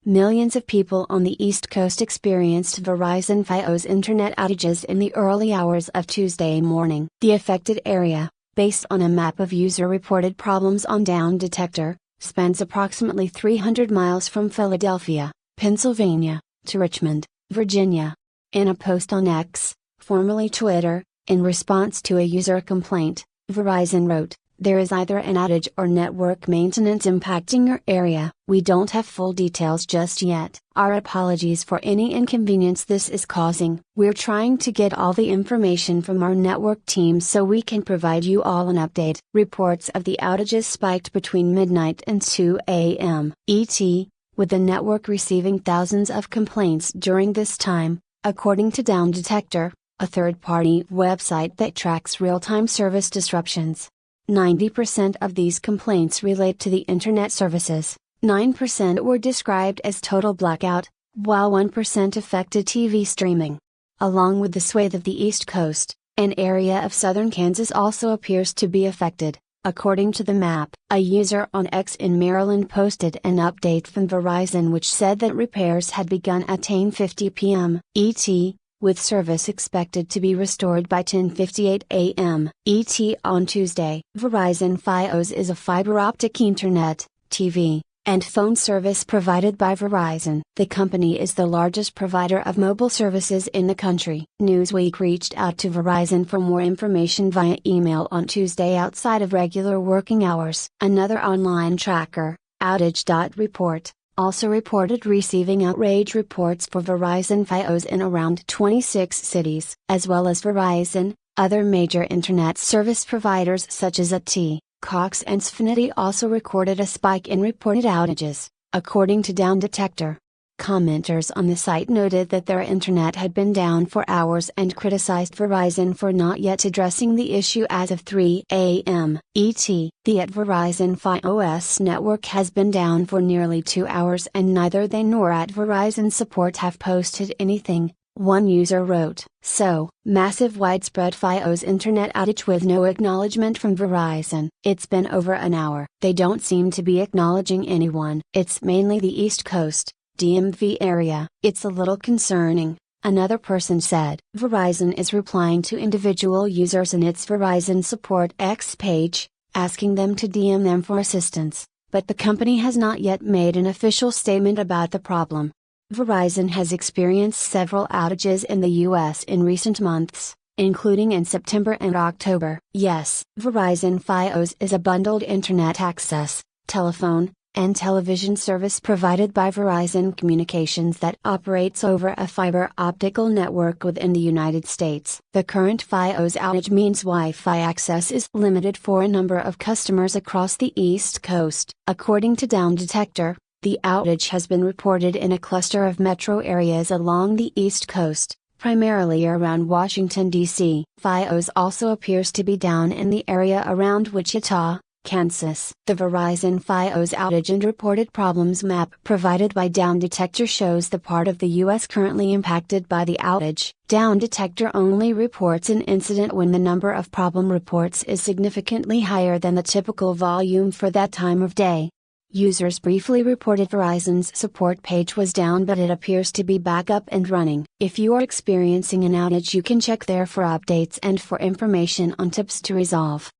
Millions of people on the East Coast experienced Verizon Fios internet outages in the early hours of Tuesday morning. The affected area, based on a map of user-reported problems on Downdetector, spans approximately 300 miles from Philadelphia, Pennsylvania, to Richmond, Virginia. In a post on X, formerly Twitter, in response to a user complaint, Verizon wrote, "There is either an outage or network maintenance impacting your area. We don't have full details just yet. Our apologies for any inconvenience this is causing. We're trying to get all the information from our network team so we can provide you all an update." Reports of the outages spiked between midnight and 2 a.m. ET, with the network receiving thousands of complaints during this time, according to Downdetector, a third-party website that tracks real-time service disruptions. 90% of these complaints relate to the internet services, 9% were described as total blackout, while 1% affected TV streaming. Along with the swathe of the East Coast, an area of southern Kansas also appears to be affected. According to the map, a user on X in Maryland posted an update from Verizon which said that repairs had begun at 10:50 p.m. ET, with service expected to be restored by 10:58 a.m. ET on Tuesday. Verizon Fios is a fiber-optic internet, TV, and phone service provided by Verizon. The company is the largest provider of mobile services in the country. Newsweek reached out to Verizon for more information via email on Tuesday outside of regular working hours. Another online tracker, Outage.report, also reported receiving outrage reports for Verizon Fios in around 26 cities. As well as Verizon, other major internet service providers such as AT&T, Cox and Xfinity also recorded a spike in reported outages, according to Downdetector. Commenters on the site noted that their internet had been down for hours and criticized Verizon for not yet addressing the issue as of 3 a.m. ET. The Verizon Fios network has been down for nearly 2 hours and neither they nor Verizon support have posted anything, one user wrote. So, massive widespread Fios internet outage with no acknowledgement from Verizon. It's been over an hour. They don't seem to be acknowledging anyone. It's mainly the East Coast, DMV area. It's a little concerning, another person said. Verizon is replying to individual users in its Verizon Support X page, asking them to DM them for assistance, but the company has not yet made an official statement about the problem. Verizon has experienced several outages in the US in recent months, including in September and October. Yes, Verizon Fios is a bundled internet access, telephone, and television service provided by Verizon Communications that operates over a fiber-optical network within the United States. The current Fios outage means Wi-Fi access is limited for a number of customers across the East Coast. According to Downdetector, the outage has been reported in a cluster of metro areas along the East Coast, primarily around Washington, D.C. Fios also appears to be down in the area around Wichita, Kansas. The Verizon Fios outage and reported problems map provided by Downdetector shows the part of the U.S. currently impacted by the outage. Downdetector only reports an incident when the number of problem reports is significantly higher than the typical volume for that time of day. Users briefly reported Verizon's support page was down, but it appears to be back up and running. If you are experiencing an outage, you can check there for updates and for information on tips to resolve.